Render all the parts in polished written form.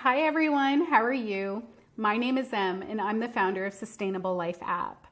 Hi everyone, how are you? My name is Em and I'm the founder of Sustainable Life app.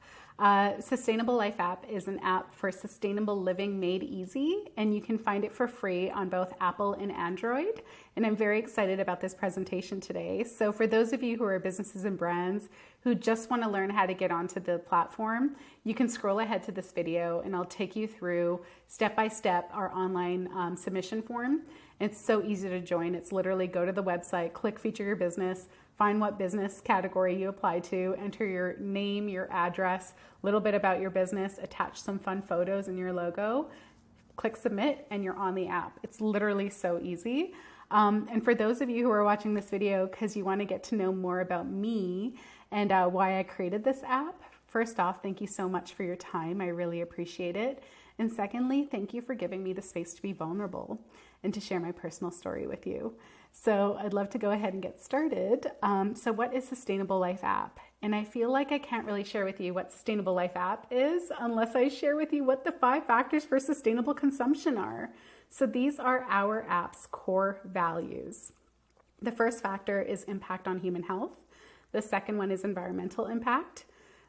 Sustainable Life app is an app for sustainable living made easy, and you can find it for free on both Apple and Android. And I'm very excited about this presentation today. So for those of you who are businesses and brands who just want to learn how to get onto the platform, you can scroll ahead to this video and I'll take you through step by step our online submission form. It's so easy to join. It's literally go to the website, click feature your business, find what business category you apply to, enter your name, your address, a little bit about your business, attach some fun photos and your logo, click submit, and you're on the app. It's literally so easy. And for those of you who are watching this video because you want to get to know more about me and why I created this app, first off, thank you so much for your time. I really appreciate it. And secondly, thank you for giving me the space to be vulnerable and to share my personal story with you. So I'd love to go ahead and get started. So what is Sustainable Life app? And I feel like I can't really share with you what Sustainable Life app is unless I share with you what the 5 factors for sustainable consumption are. So these are our app's core values. The first factor is impact on human health. The second one is environmental impact.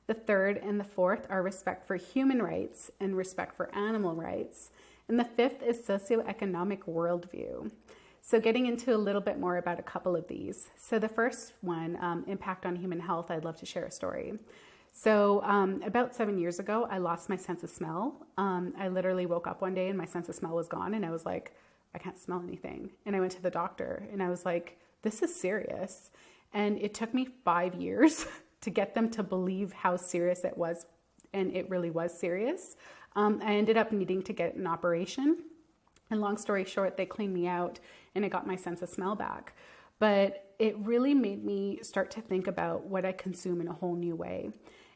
The third and the fourth are respect for human rights and respect for animal rights. And the fifth is socioeconomic worldview. So getting into a little bit more about a couple of these. So the first one, impact on human health, I'd love to share a story. So about 7 years ago, I lost my sense of smell. I literally woke up one day and my sense of smell was gone and I was like, I can't smell anything. And I went to the doctor and I was like, this is serious. And it took me 5 years to get them to believe how serious it was. And it really was serious. I ended up needing to get an operation. And long story short, they cleaned me out and I got my sense of smell back. But it really made me start to think about what I consume in a whole new way.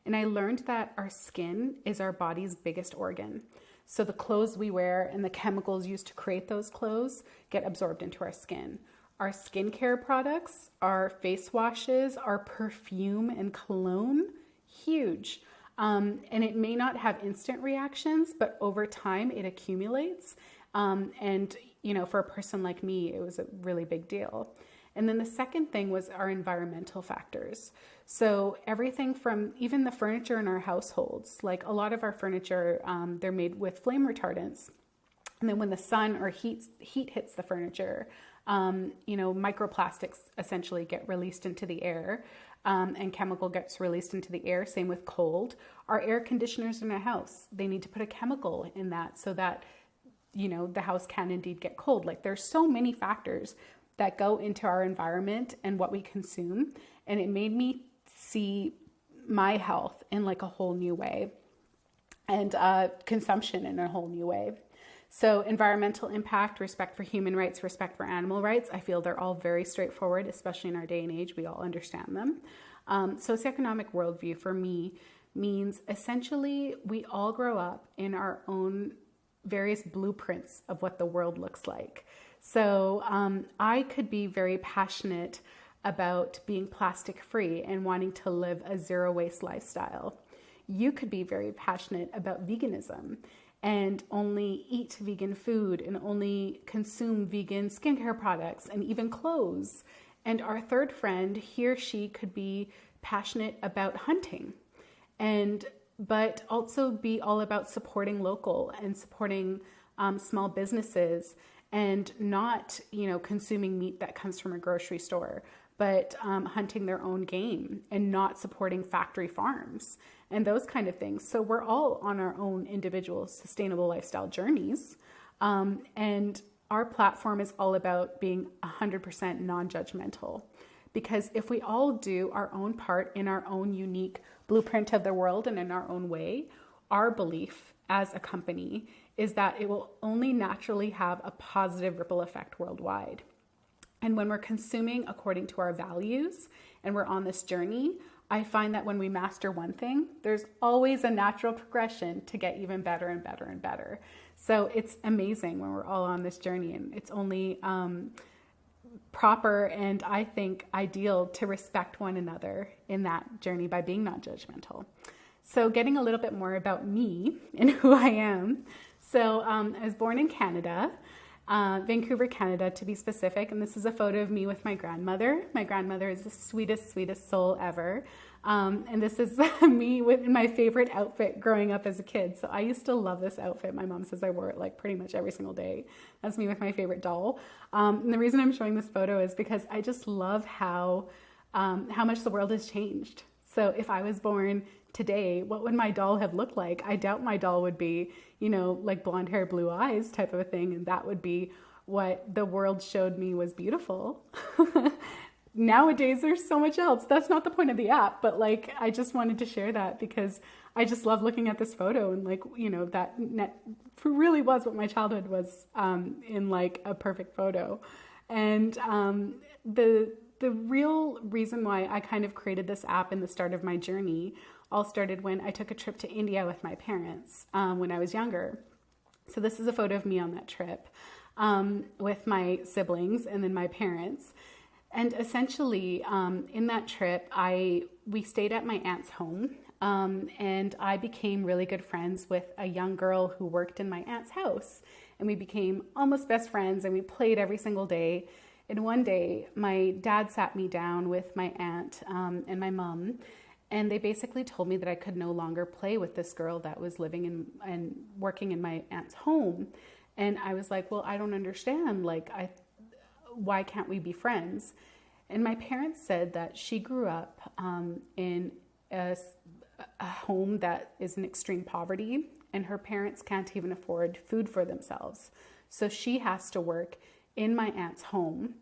And I learned that our skin is our body's biggest organ. So the clothes we wear and the chemicals used to create those clothes get absorbed into our skin. Our skincare products, our face washes, our perfume and cologne, huge. And it may not have instant reactions, but over time it accumulates. And, you know, for a person like me, it was a really big deal. And then the second thing was our environmental factors. So everything from even the furniture in our households, like a lot of our furniture, they're made with flame retardants. And then when the sun or heat hits the furniture, microplastics essentially get released into the air, and chemical gets released into the air. Same with cold. Our air conditioners in our house, they need to put a chemical in that so that, the house can indeed get cold. Like there's so many factors that go into our environment and what we consume. And it made me see my health in like a whole new way and consumption in a whole new way. So environmental impact, respect for human rights, respect for animal rights, I feel they're all very straightforward, especially in our day and age. We all understand them. Socioeconomic worldview for me means essentially we all grow up in our own various blueprints of what the world looks like. So I could be very passionate about being plastic free and wanting to live a zero waste lifestyle. You could be very passionate about veganism and only eat vegan food and only consume vegan skincare products and even clothes. And our third friend, he or she could be passionate about hunting but also be all about supporting local and supporting small businesses and not, consuming meat that comes from a grocery store, but hunting their own game and not supporting factory farms and those kind of things. So we're all on our own individual sustainable lifestyle journeys. And our platform is all about being 100% non-judgmental. Because if we all do our own part in our own unique blueprint of the world and in our own way, our belief as a company is that it will only naturally have a positive ripple effect worldwide. And when we're consuming according to our values and we're on this journey, I find that when we master one thing, there's always a natural progression to get even better and better and better. So it's amazing when we're all on this journey, and it's only proper and I think ideal to respect one another in that journey by being non-judgmental. So getting a little bit more about me and who I am. So I was born in Canada Vancouver, Canada, to be specific. And this is a photo of me with my grandmother. My grandmother is the sweetest, sweetest soul ever. And this is me with my favorite outfit growing up as a kid. So I used to love this outfit. My mom says I wore it like pretty much every single day. That's me with my favorite doll. And the reason I'm showing this photo is because I just love how much the world has changed. So if I was born today, what would my doll have looked like? I doubt my doll would be, like blonde hair, blue eyes type of a thing. And that would be what the world showed me was beautiful. Nowadays, there's so much else. That's not the point of the app, but like, I just wanted to share that because I just love looking at this photo and like, that really was what my childhood was in like a perfect photo. And the real reason why I kind of created this app in the start of my journey all started when I took a trip to India with my parents when I was younger. So this is a photo of me on that trip with my siblings and then my parents. And essentially in that trip, we stayed at my aunt's home and I became really good friends with a young girl who worked in my aunt's house. And we became almost best friends and we played every single day. And one day, my dad sat me down with my aunt and my mom, and they basically told me that I could no longer play with this girl that was living in and working in my aunt's home. And I was like, well, I don't understand. Like, why can't we be friends? And my parents said that she grew up in a home that is in extreme poverty, and her parents can't even afford food for themselves. So she has to work in my aunt's home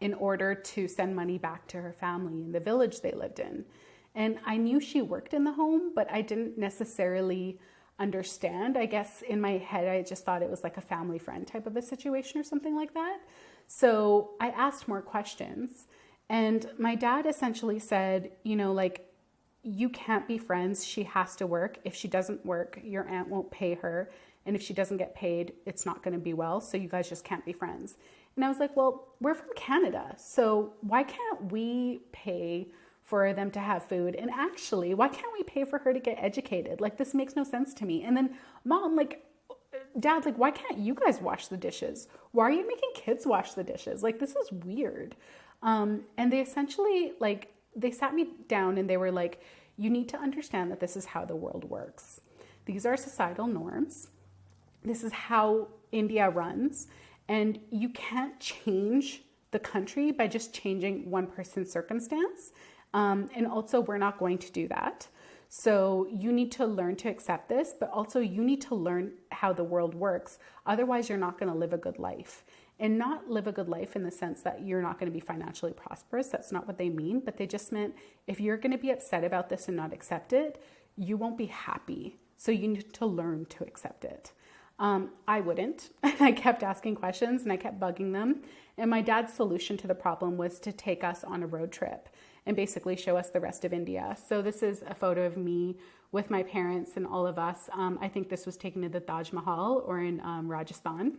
in order to send money back to her family in the village they lived in. And I knew she worked in the home, but I didn't necessarily understand. I guess in my head, I just thought it was like a family friend type of a situation or something like that. So I asked more questions and my dad essentially said, you can't be friends. She has to work. If she doesn't work, your aunt won't pay her. And if she doesn't get paid, it's not going to be well. So you guys just can't be friends. And I was like, well, we're from Canada. So why can't we pay for them to have food? And actually, why can't we pay for her to get educated? Like, this makes no sense to me. And then mom, dad, why can't you guys wash the dishes? Why are you making kids wash the dishes? Like, this is weird. And they essentially, they sat me down and they were like, you need to understand that this is how the world works. These are societal norms. This is how India runs, and you can't change the country by just changing one person's circumstance. And also, we're not going to do that. So you need to learn to accept this, but also you need to learn how the world works. Otherwise, you're not going to live a good life. And not live a good life in the sense that you're not going to be financially prosperous. That's not what they mean, but they just meant if you're going to be upset about this and not accept it, you won't be happy. So you need to learn to accept it. I wouldn't. I kept asking questions and I kept bugging them. And my dad's solution to the problem was to take us on a road trip and basically show us the rest of India. So this is a photo of me with my parents and all of us. I think this was taken at the Taj Mahal or in Rajasthan.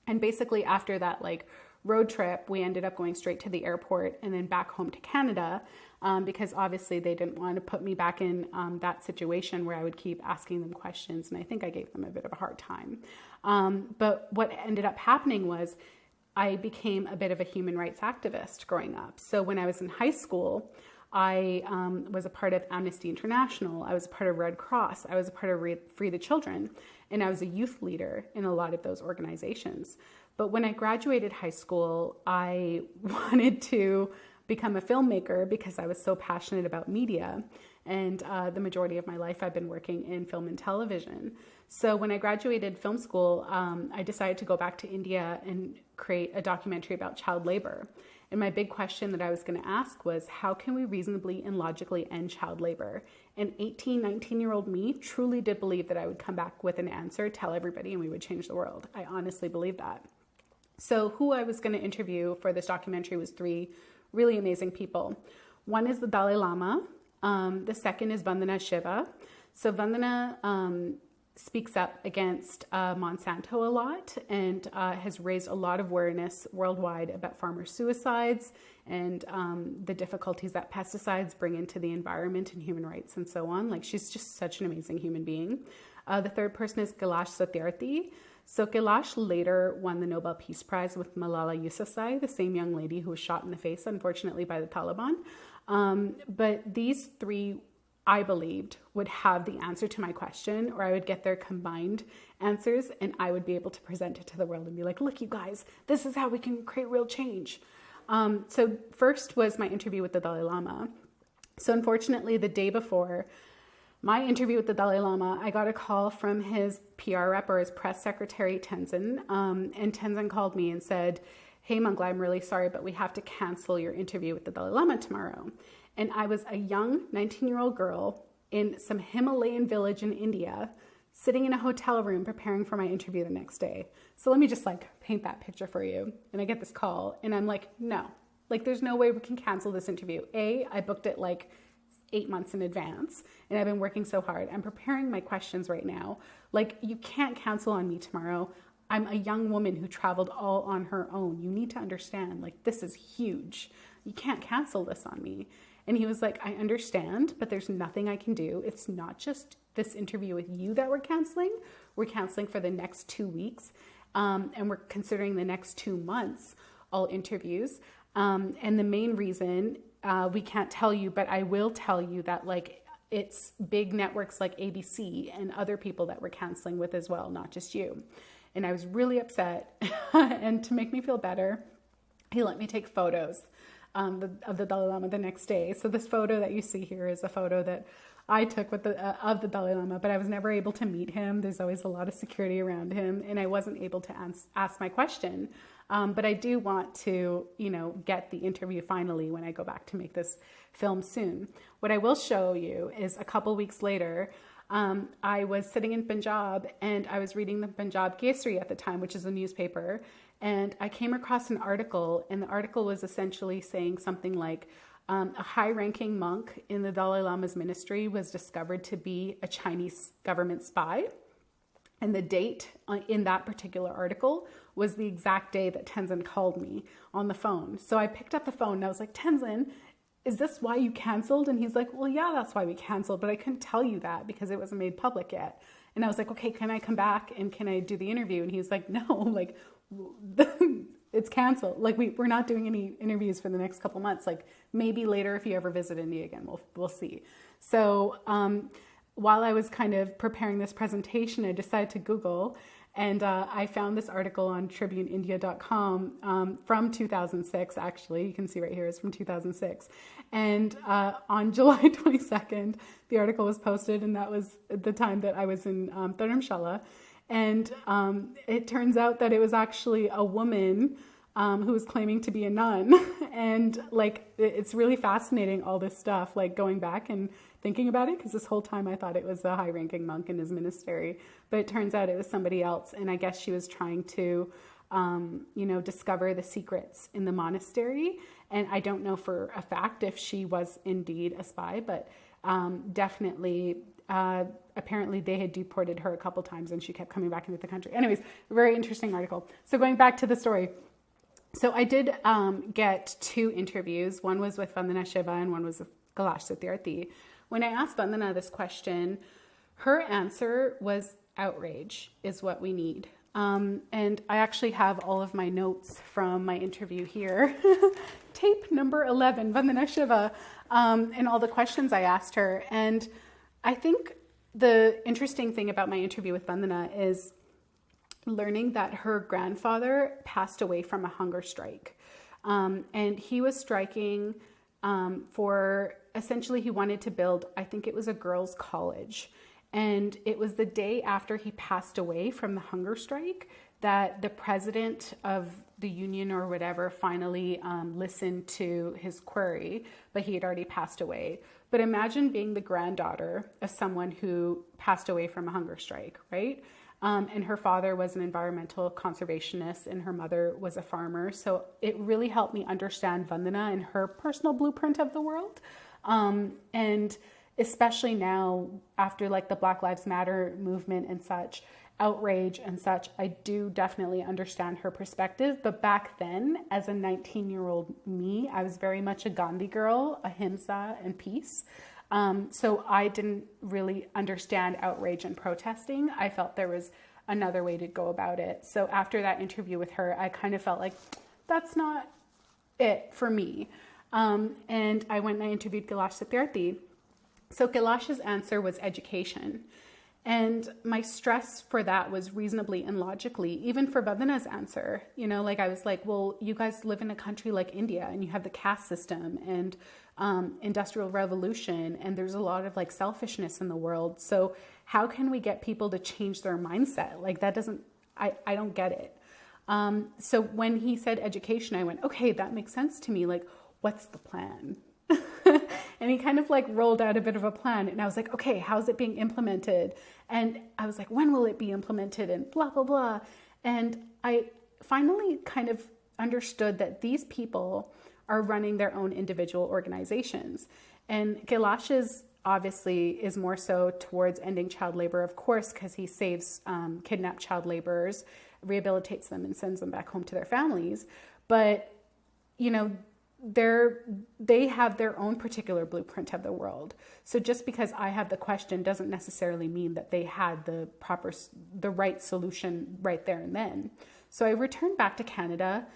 And basically after that road trip, we ended up going straight to the airport and then back home to Canada because obviously they didn't want to put me back in that situation where I would keep asking them questions. And I think I gave them a bit of a hard time. But what ended up happening was I became a bit of a human rights activist growing up. So when I was in high school, I was a part of Amnesty International. I was a part of Red Cross. I was a part of Free the Children. And I was a youth leader in a lot of those organizations. But when I graduated high school, I wanted to become a filmmaker because I was so passionate about media. And the majority of my life, I've been working in film and television. So when I graduated film school, I decided to go back to India and create a documentary about child labor. And my big question that I was going to ask was, how can we reasonably and logically end child labor? And 18, 19-year-old me truly did believe that I would come back with an answer, tell everybody, and we would change the world. I honestly believe that. So who I was going to interview for this documentary was 3 really amazing people. One is the Dalai Lama. The second is Vandana Shiva. So Vandana speaks up against Monsanto a lot and has raised a lot of awareness worldwide about farmer suicides and the difficulties that pesticides bring into the environment and human rights and so on. She's just such an amazing human being. The third person is Kailash Satyarthi. So Kailash later won the Nobel Peace Prize with Malala Yousafzai, the same young lady who was shot in the face, unfortunately, by the Taliban. But these three, I believed, would have the answer to my question, or I would get their combined answers and I would be able to present it to the world and be like, look, you guys, this is how we can create real change. So first was my interview with the Dalai Lama. So unfortunately, the day before my interview with the Dalai Lama, I got a call from his PR rep or his press secretary, Tenzin. And Tenzin called me and said, hey, Mangla, I'm really sorry, but we have to cancel your interview with the Dalai Lama tomorrow. And I was a young 19-year-old girl in some Himalayan village in India, sitting in a hotel room preparing for my interview the next day. So let me just paint that picture for you. And I get this call and I'm like, no, there's no way we can cancel this interview. I booked it 8 months in advance and I've been working so hard. I'm preparing my questions right now. You can't cancel on me tomorrow. I'm a young woman who traveled all on her own. You need to understand, this is huge. You can't cancel this on me. And he was like, I understand, but there's nothing I can do. It's not just this interview with you that we're canceling. We're canceling for the next 2 weeks. And we're considering the next 2 months all interviews. And the main reason we can't tell you, but I will tell you that it's big networks like ABC and other people that we're canceling with as well, not just you. And I was really upset. And to make me feel better, he let me take photos of the Dalai Lama the next day. So this photo that you see here is a photo that I took with of the Dalai Lama, but I was never able to meet him. There's always a lot of security around him, and I wasn't able to ask my question. But I do want to, get the interview finally when I go back to make this film soon. What I will show you is a couple weeks later, I was sitting in Punjab and I was reading the Punjab Kesari at the time, which is a newspaper. And I came across an article, and the article was essentially saying something like, a high-ranking monk in the Dalai Lama's ministry was discovered to be a Chinese government spy. And the date in that particular article was the exact day that Tenzin called me on the phone. So I picked up the phone and I was like, Tenzin, is this why you canceled? And he's like, well, yeah, that's why we canceled, but I couldn't tell you that because it wasn't made public yet. And I was like, okay, can I come back and can I do the interview? And he was like, no, it's canceled. We're not doing any interviews for the next couple months. Maybe later if you ever visit India again, we'll see. So while I was kind of preparing this presentation, I decided to Google, and I found this article on tribuneindia.com from 2006, actually. You can see right here, it's from 2006. And on July 22nd, the article was posted, and that was the time that I was in Dharamshala. And it turns out that it was actually a woman who was claiming to be a nun. And it's really fascinating, all this stuff, going back and thinking about it, because this whole time I thought it was a high-ranking monk in his monastery, but it turns out it was somebody else. And I guess she was trying to, discover the secrets in the monastery. And I don't know for a fact if she was indeed a spy, but definitely, apparently they had deported her a couple times and she kept coming back into the country. Anyways, very interesting article. So going back to the story. So I did get 2 interviews. One was with Vandana Shiva and one was with Kailash Satyarthi. When I asked Vandana this question, her answer was outrage is what we need. And I actually have all of my notes from my interview here. Tape number 11, Vandana Shiva, and all the questions I asked her. And I think the interesting thing about my interview with Vandana is learning that her grandfather passed away from a hunger strike. And he was striking for, essentially he wanted to build, I think it was a girls' college. And it was the day after he passed away from the hunger strike that the president of the union or whatever finally listened to his query, but he had already passed away. But imagine being the granddaughter of someone who passed away from a hunger strike, right? And her father was an environmental conservationist and her mother was a farmer. So it really helped me understand Vandana and her personal blueprint of the world. And especially now after the Black Lives Matter movement and such, outrage and such, I do definitely understand her perspective. But back then, as a 19-year-old me, I was very much a Gandhi girl, ahimsa and peace. So I didn't really understand outrage and protesting. I felt there was another way to go about it. So after that interview with her, I kind of felt like that's not it for me. And I went and I interviewed Kailash Satyarthi. So Kailash's answer was education. And my stress for that was reasonably and logically, even for Vandana's answer. Like I was like, well, you guys live in a country like India and you have the caste system and industrial revolution, and there's a lot of like selfishness in the world. So how can we get people to change their mindset? Like that doesn't, I don't get it. So when he said education, I went, okay, that makes sense to me. Like, what's the plan? And he kind of like rolled out a bit of a plan, and I was like, okay, how's it being implemented? And I was like, when will it be implemented? And blah, blah, blah. And I finally kind of understood that these people are running their own individual organizations. And Kailash's obviously is more so towards ending child labor, of course, because he saves kidnapped child laborers, rehabilitates them, and sends them back home to their families. But, they have their own particular blueprint of the world. So just because I have the question doesn't necessarily mean that they had the right solution right there and then. So I returned back to Canada,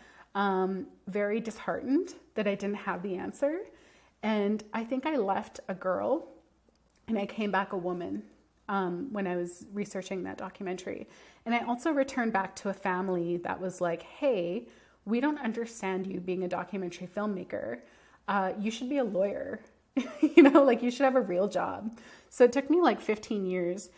very disheartened that I didn't have the answer. And I think I left a girl and I came back a woman when I was researching that documentary. And I also returned back to a family that was like, hey, we don't understand you being a documentary filmmaker. You should be a lawyer. Like you should have a real job. So it took me like 15 years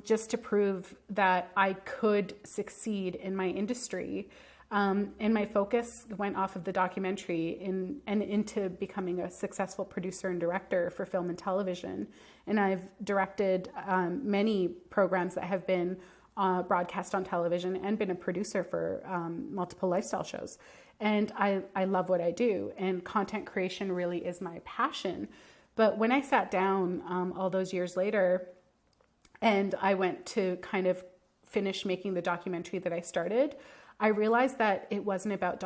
just to prove that I could succeed in my industry. And my focus went off of the documentary and into becoming a successful producer and director for film and television. And I've directed many programs that have been broadcast on television and been a producer for multiple lifestyle shows. And I love what I do, and content creation really is my passion. But when I sat down all those years later and I went to kind of finish making the documentary that I started, I realized that it wasn't about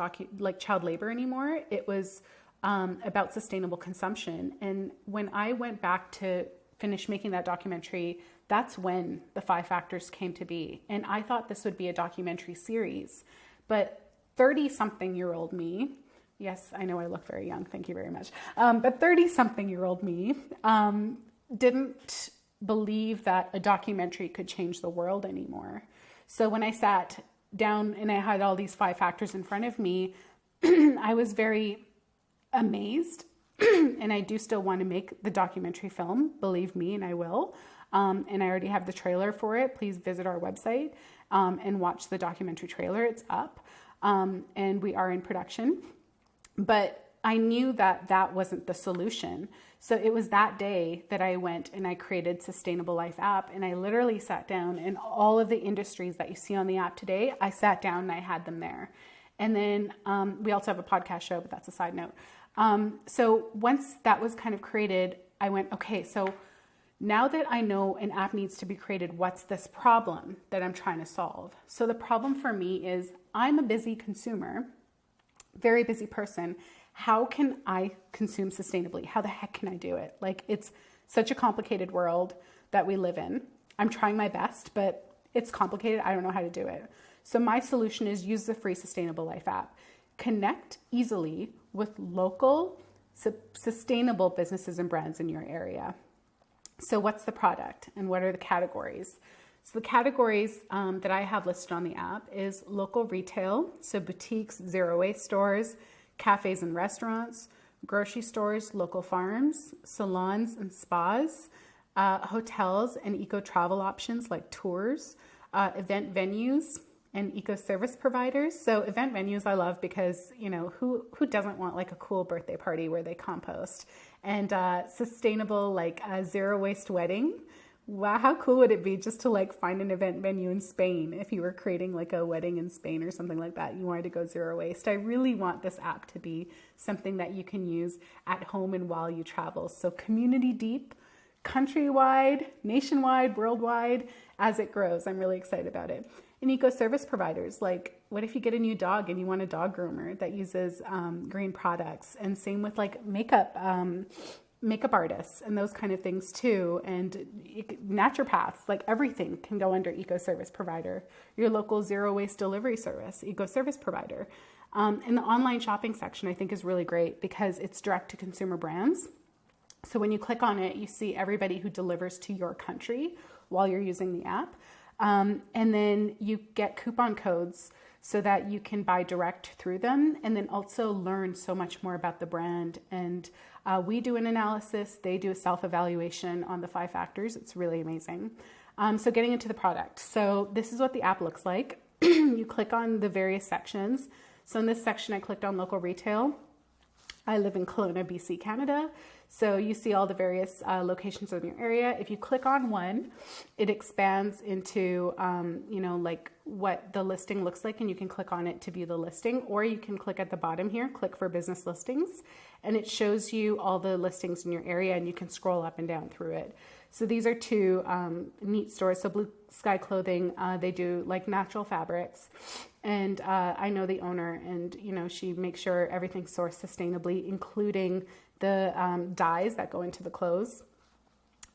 child labor anymore. It was about sustainable consumption. And when I went back to finish making that documentary, that's when the 5 factors came to be. And I thought this would be a documentary series, but 30-something-year-old me, yes, I know I look very young, thank you very much, but 30-something-year-old me didn't believe that a documentary could change the world anymore. So when I sat down and I had all these 5 factors in front of me, I was very amazed. And I do still want to make the documentary film, believe me, and I will. And I already have the trailer for it. Please visit our website and watch the documentary trailer. It's up. And we are in production. But I knew that that wasn't the solution. So it was that day that I went and I created Sustainable Life app. And I literally sat down, and all of the industries that you see on the app today, I sat down and I had them there. And then we also have a podcast show, but that's a side note. So once that was kind of created, I went, okay, so now that I know an app needs to be created, what's this problem that I'm trying to solve? So the problem for me is I'm a busy consumer, very busy person. How can I consume sustainably? How the heck can I do it? Like, it's such a complicated world that we live in. I'm trying my best, but it's complicated. I don't know how to do it. So my solution is use the free Sustainable Life app. Connect easily with local, sustainable businesses and brands in your area. So what's the product and what are the categories? So the categories that I have listed on the app is local retail, so boutiques, zero waste stores, cafes and restaurants, grocery stores, local farms, salons and spas, hotels and eco-travel options like tours, event venues, and eco-service providers. So event venues I love because, who doesn't want like a cool birthday party where they compost? And sustainable, like a zero waste wedding. Wow, how cool would it be just to like find an event venue in Spain if you were creating like a wedding in Spain or something like that. You wanted to go zero waste. I really want this app to be something that you can use at home and while you travel. So community deep, countrywide, nationwide, worldwide, as it grows. I'm really excited about it. And eco-service providers, like what if you get a new dog and you want a dog groomer that uses green products? And same with like makeup makeup artists and those kind of things too. And naturopaths, like everything can go under eco service provider. Your local zero waste delivery service, eco service provider. And the online shopping section I think is really great because it's direct to consumer brands. So when you click on it, you see everybody who delivers to your country while you're using the app. And then you get coupon codes so that you can buy direct through them and then also learn so much more about the brand. And we do an analysis, they do a self-evaluation on the 5 factors. It's really amazing. So getting into the product. So this is what the app looks like. You click on the various sections. So in this section, I clicked on local retail. I live in Kelowna, BC, Canada. So you see all the various locations in your area. If you click on one, it expands into, like what the listing looks like, and you can click on it to view the listing, or you can click at the bottom here, click for business listings, and it shows you all the listings in your area, and you can scroll up and down through it. So these are 2 neat stores. So Blue Sky Clothing, they do like natural fabrics. And I know the owner, and she makes sure everything's sourced sustainably, including the dyes that go into the clothes,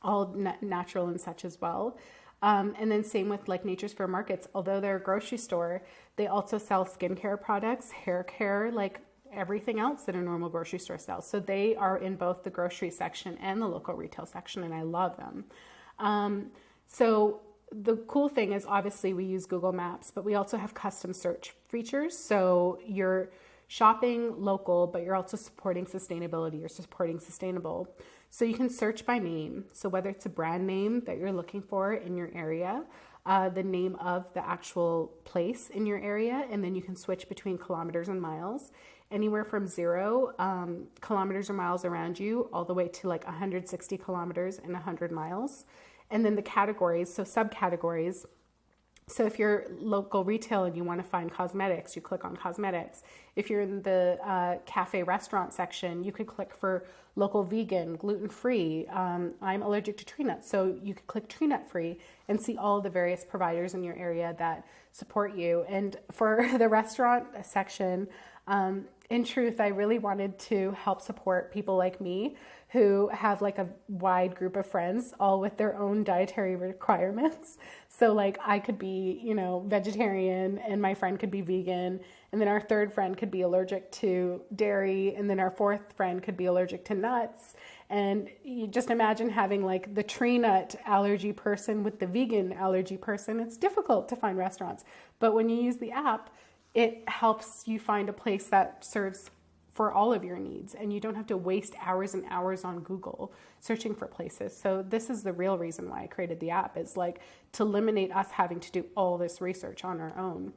all natural and such as well. And then same with like Nature's Fair Markets. Although they're a grocery store, they also sell skincare products, hair care, like everything else that a normal grocery store sells. So they are in both the grocery section and the local retail section, and I love them. So the cool thing is obviously we use Google Maps, but we also have custom search features. So you're shopping local, but you're also supporting sustainability, you're supporting sustainable. So you can search by name. So whether it's a brand name that you're looking for in your area, the name of the actual place in your area, and then you can switch between kilometers and miles, anywhere from 0 kilometers or miles around you, all the way to like 160 kilometers and 100 miles. And then the categories, so subcategories. So if you're local retail and you want to find cosmetics, you click on cosmetics. If you're in the cafe restaurant section, you could click for local vegan, gluten-free. I'm allergic to tree nuts, so you could click tree nut free and see all the various providers in your area that support you. And for the restaurant section, in truth, I really wanted to help support people like me who have like a wide group of friends, all with their own dietary requirements. So like I could be, vegetarian, and my friend could be vegan, and then our third friend could be allergic to dairy, and then our fourth friend could be allergic to nuts. And you just imagine having like the tree nut allergy person with the vegan allergy person. It's difficult to find restaurants. But when you use the app, it helps you find a place that serves for all of your needs, and you don't have to waste hours and hours on Google searching for places. So this is the real reason why I created the app, is like to eliminate us having to do all this research on our own.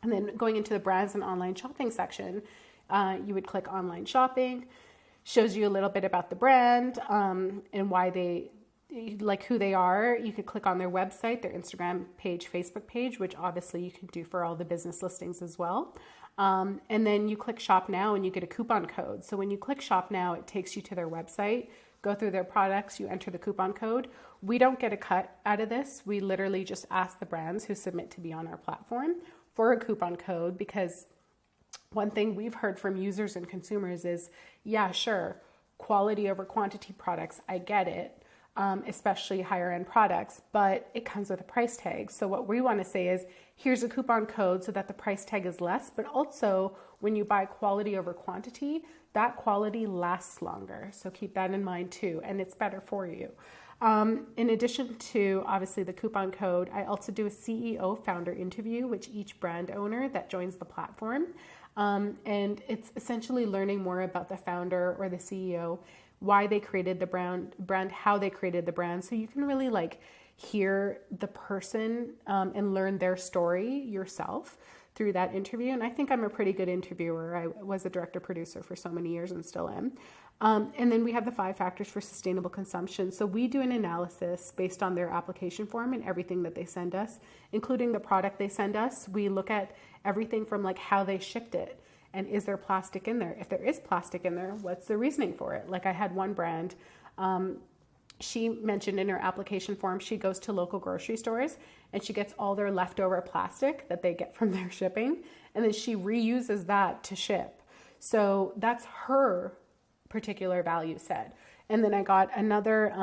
And then going into the brands and online shopping section, you would click online shopping, shows you a little bit about the brand and why they, like who they are. You could click on their website, their Instagram page, Facebook page, which obviously you can do for all the business listings as well. And then you click shop now and you get a coupon code. So when you click shop now, it takes you to their website, go through their products, you enter the coupon code. We don't get a cut out of this. We literally just ask the brands who submit to be on our platform for a coupon code, because one thing we've heard from users and consumers is, yeah, sure, quality over quantity products, I get it. Especially higher end products, but it comes with a price tag. So what we want to say is, here's a coupon code so that the price tag is less, but also when you buy quality over quantity, that quality lasts longer. So keep that in mind too, and it's better for you. In addition to obviously the coupon code, I also do a CEO founder interview with each brand owner that joins the platform. And it's essentially learning more about the founder or the CEO, why they created the brand, how they created the brand. So you can really like hear the person and learn their story yourself through that interview. And I think I'm a pretty good interviewer. I was a director producer for so many years and still am. And then we have the 5 factors for sustainable consumption. So we do an analysis based on their application form and everything that they send us, including the product they send us. We look at everything from like how they shipped it. And is there plastic in there? If there is plastic in there, what's the reasoning for it? Like I had one brand, she mentioned in her application form, she goes to local grocery stores and she gets all their leftover plastic that they get from their shipping. And then she reuses that to ship. So that's her particular value set. And then I got another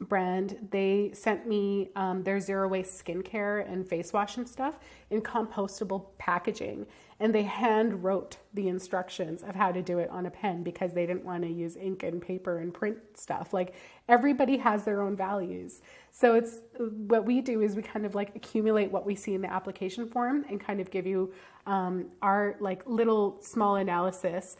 brand. They sent me their zero waste skincare and face wash and stuff in compostable packaging. And they hand wrote the instructions of how to do it on a pen because they didn't want to use ink and paper and print stuff. Like, everybody has their own values. So it's what we do is we kind of like accumulate what we see in the application form and kind of give you our like little small analysis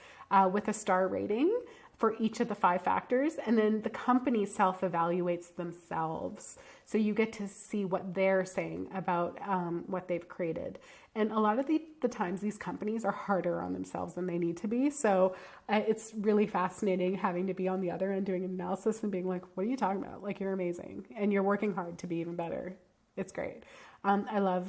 with a star rating for each of the 5 factors. And then the company self-evaluates themselves. So you get to see what they're saying about what they've created. And a lot of the times these companies are harder on themselves than they need to be. So it's really fascinating having to be on the other end doing an analysis and being like, what are you talking about? Like, you're amazing and you're working hard to be even better. It's great. I love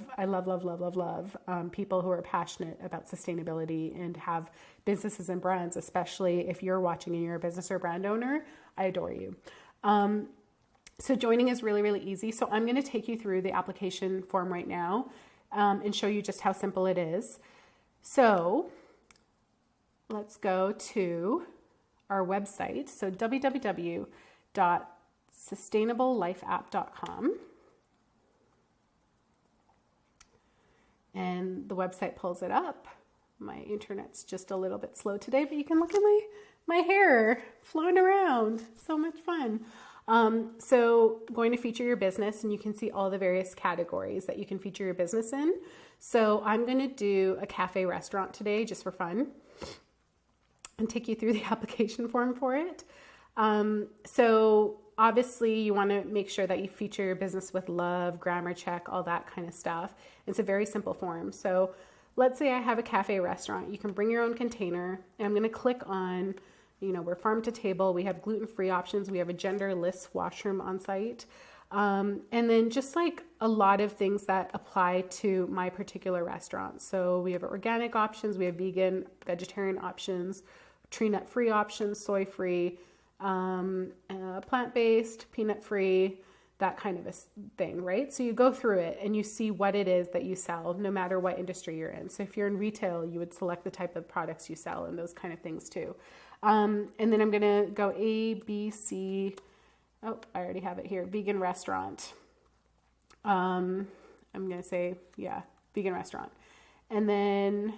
people who are passionate about sustainability and have businesses and brands, especially if you're watching and you're a business or brand owner. I adore you. So joining is really, really easy. So I'm going to take you through the application form right now and show you just how simple it is. So let's go to our website. So www.sustainablelifeapp.com. And the website pulls it up. My internet's just a little bit slow today, but you can look at my hair flowing around. So much fun. So going to feature your business, and you can see all the various categories that you can feature your business in. So I'm going to do a cafe restaurant today just for fun and take you through the application form for it. So obviously you want to make sure that you feature your business with love, grammar check, all that kind of stuff. It's a very simple form. So let's say I have a cafe restaurant. You can bring your own container, and I'm going to click on, we're farm to table. We have gluten-free options. We have a genderless washroom on site. And then just like a lot of things that apply to my particular restaurant. So we have organic options. We have vegan, vegetarian options, tree nut free options, soy free, plant-based, peanut-free, that kind of a thing, right? So you go through it and you see what it is that you sell, no matter what industry you're in. So if you're in retail, you would select the type of products you sell and those kind of things too. And then I'm going to go A, B, C. Oh, I already have it here. Vegan restaurant. I'm going to say, vegan restaurant. And then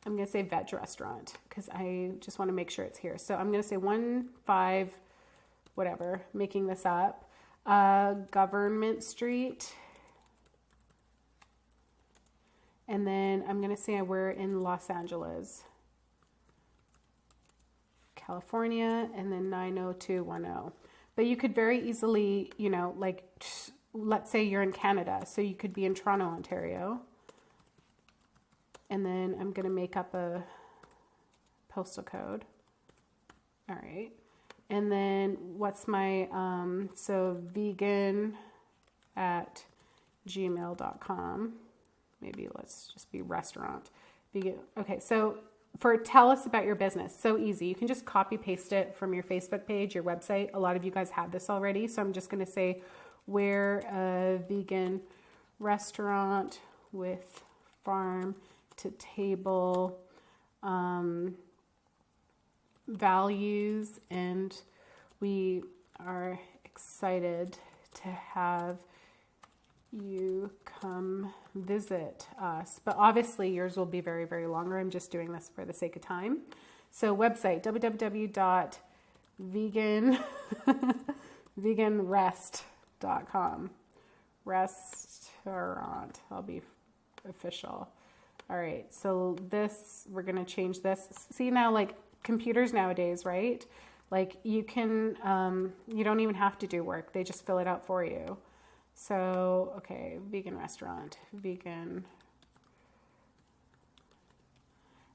I'm going to say veg restaurant because I just want to make sure it's here. So I'm going to say 1-5, whatever, making this up, Government Street. And then I'm going to say we're in Los Angeles, California, and then 90210. But you could very easily, let's say you're in Canada. So you could be in Toronto, Ontario. And then I'm going to make up a postal code. All right. And then what's my, so vegan at gmail.com. Maybe let's just be restaurant. Vegan. Okay. So tell us about your business. So easy. You can just copy paste it from your Facebook page, your website. A lot of you guys have this already. So I'm just going to say we're a vegan restaurant with farm to table values, and we are excited to have you come visit us. But obviously yours will be very, very longer. I'm just doing this for the sake of time. So website, veganrest.com. Restaurant. I'll be official. All right, so we're going to change this. See now, like computers nowadays, right? Like you can, you don't even have to do work. They just fill it out for you. So, okay, vegan restaurant, vegan.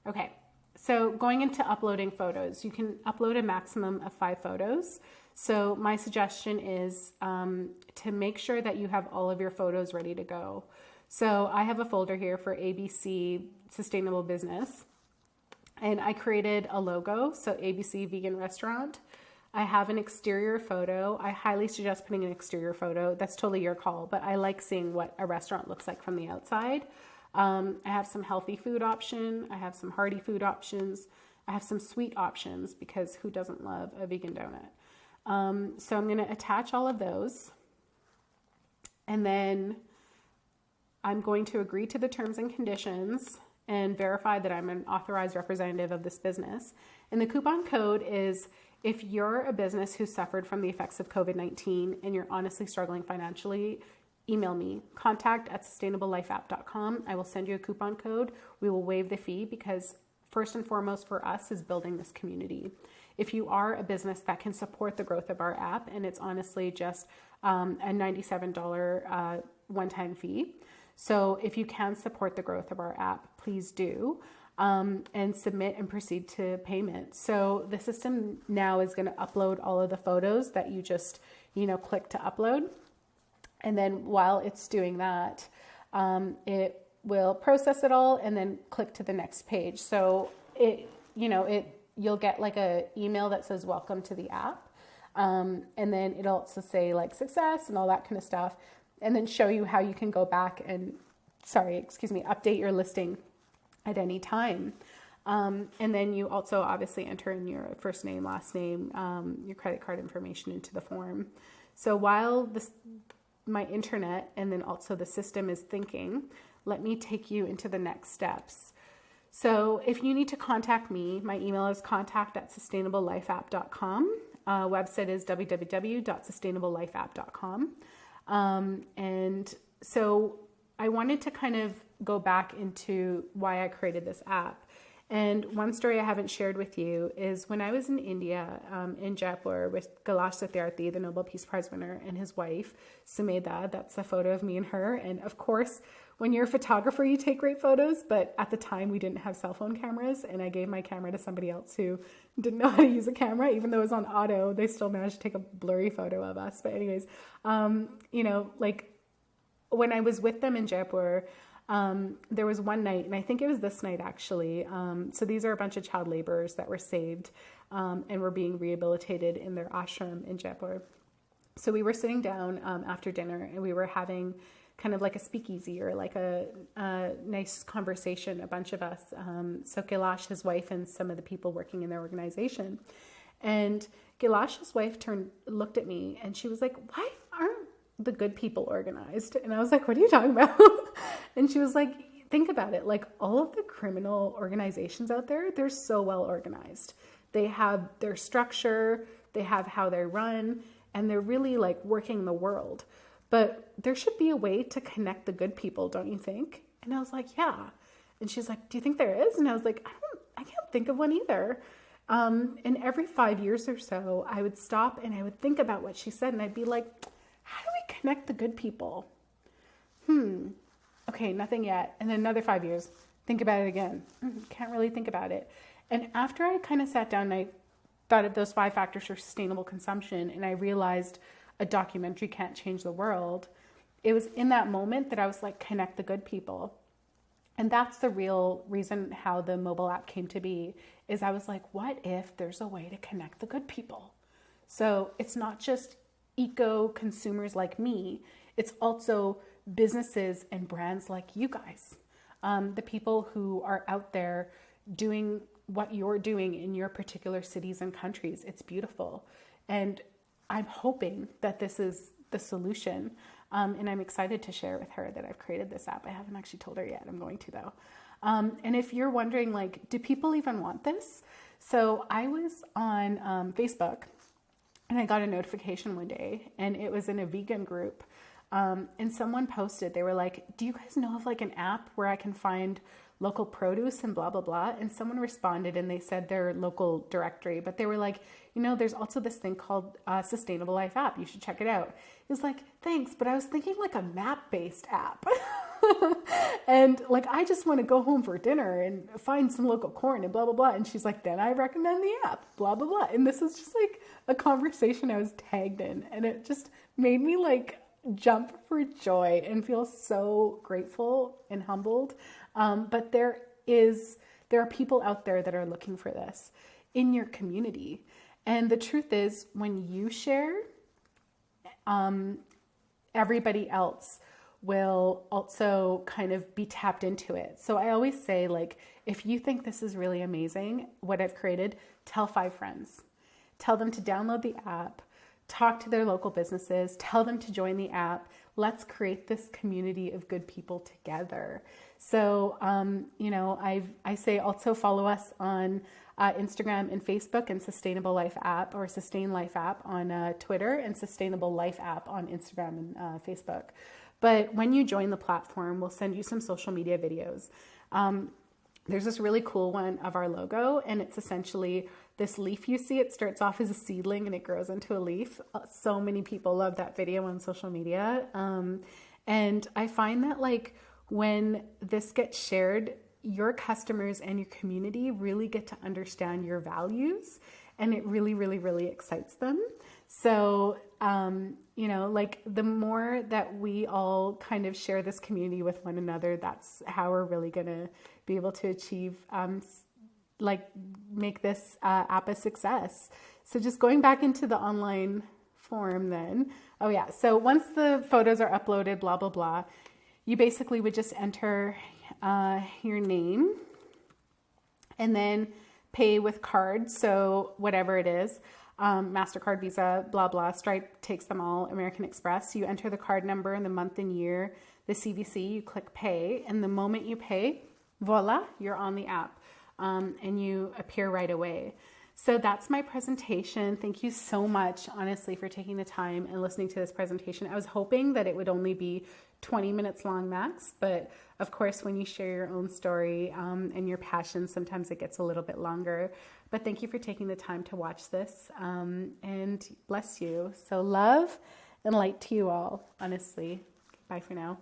Okay, so going into uploading photos, you can upload a maximum of 5 photos. So my suggestion is to make sure that you have all of your photos ready to go. So I have a folder here for ABC Sustainable Business, and I created a logo, so ABC Vegan Restaurant. I have an exterior photo. I highly suggest putting an exterior photo. That's totally your call, but I like seeing what a restaurant looks like from the outside. I have some healthy food option. I have some hearty food options. I have some sweet options because who doesn't love a vegan donut? So I'm going to attach all of those, and then I'm going to agree to the terms and conditions and verify that I'm an authorized representative of this business. And the coupon code is, if you're a business who suffered from the effects of COVID-19 and you're honestly struggling financially, email me, contact@sustainablelifeapp.com. I will send you a coupon code. We will waive the fee because first and foremost for us is building this community. If you are a business that can support the growth of our app, and it's honestly just a $97 one-time fee. So if you can support the growth of our app, please do, and submit and proceed to payment. So the system now is going to upload all of the photos that you just, click to upload. And then while it's doing that, it will process it all and then click to the next page. So you'll get like a email that says welcome to the app. And then it'll also say like success and all that kind of stuff. And then show you how you can go back and, update your listing at any time. And then you also obviously enter in your first name, last name, your credit card information into the form. So while my internet and then also the system is thinking, let me take you into the next steps. So if you need to contact me, my email is contact@sustainablelifeapp.com. Website is www.sustainablelifeapp.com. And so I wanted to kind of go back into why I created this app. And one story I haven't shared with you is when I was in India, in Jaipur, with Kailash Satyarthi, the Nobel Peace Prize winner, and his wife, Sumedha. That's a photo of me and her. And of course, when you're a photographer, you take great photos. But at the time, we didn't have cell phone cameras. And I gave my camera to somebody else who didn't know how to use a camera. Even though it was on auto, they still managed to take a blurry photo of us. But anyways, when I was with them in Jaipur, there was one night, and I think it was this night actually. So these are a bunch of child laborers that were saved and were being rehabilitated in their ashram in Jaipur. So we were sitting down after dinner, and we were having kind of like a speakeasy or like a nice conversation, a bunch of us. So Kailash, his wife, and some of the people working in their organization. And Kailash's wife looked at me, and she was like, "Why aren't the good people organized?" And I was like, "What are you talking about?" And she was like, "Think about it. Like all of the criminal organizations out there, they're so well organized. They have their structure, they have how they run, and they're really like working the world. But there should be a way to connect the good people, don't you think?" And I was like, "Yeah." And she's like, "Do you think there is?" And I was like, I can't think of one either. And every 5 years or so, I would stop and I would think about what she said, and I'd be like, how do we connect the good people? Okay, nothing yet. And then another 5 years, think about it again. Can't really think about it. And after I kind of sat down and I thought of those 5 factors for sustainable consumption, and I realized a documentary can't change the world, it was in that moment that I was like, connect the good people. And that's the real reason how the mobile app came to be, is I was like, what if there's a way to connect the good people? So it's not just eco consumers like me, it's also businesses and brands like you guys, the people who are out there doing what you're doing in your particular cities and countries. It's beautiful. And I'm hoping that this is the solution. And I'm excited to share with her that I've created this app. I haven't actually told her yet. I'm going to though. And if you're wondering, like, do people even want this? So I was on Facebook, and I got a notification one day, and it was in a vegan group. And someone posted, they were like, "Do you guys know of like an app where I can find local produce and blah, blah, blah?" And someone responded and they said their local directory, but they were like, there's also this thing called Sustainable Life app. You should check it out. It was like, thanks, but I was thinking like a map-based app. And like, I just want to go home for dinner and find some local corn and blah, blah, blah. And she's like, then I recommend the app, blah, blah, blah. And this is just like a conversation I was tagged in. And it just made me like jump for joy and feel so grateful and humbled. But there are people out there that are looking for this in your community. And the truth is, when you share, everybody else will also kind of be tapped into it. So I always say, like, if you think this is really amazing, what I've created, tell 5 friends. Tell them to download the app, talk to their local businesses, tell them to join the app. Let's create this community of good people together. So, I say also follow us on Instagram and Facebook, and Sustainable Life App, or Sustain Life App on Twitter, and Sustainable Life App on Instagram and Facebook. But when you join the platform, we'll send you some social media videos. There's this really cool one of our logo, and it's essentially this leaf you see. It starts off as a seedling and it grows into a leaf. So many people love that video on social media. And I find that, like, when this gets shared, your customers and your community really get to understand your values, and it really, really, really excites them. So, like, the more that we all kind of share this community with one another, that's how we're really going to be able to achieve, make this app a success. So just going back into the online form then. Oh yeah. So once the photos are uploaded, blah, blah, blah, you basically would just enter your name and then pay with card. So whatever it is, MasterCard, Visa, blah, blah, Stripe takes them all, American Express. You enter the card number and the month and year, the CVC, you click pay. And the moment you pay, voila, you're on the app, and you appear right away. So that's my presentation. Thank you so much, honestly, for taking the time and listening to this presentation. I was hoping that it would only be 20 minutes long max, but of course, when you share your own story and your passion, sometimes it gets a little bit longer. But thank you for taking the time to watch this, and bless you. So love and light to you all, honestly. Bye for now.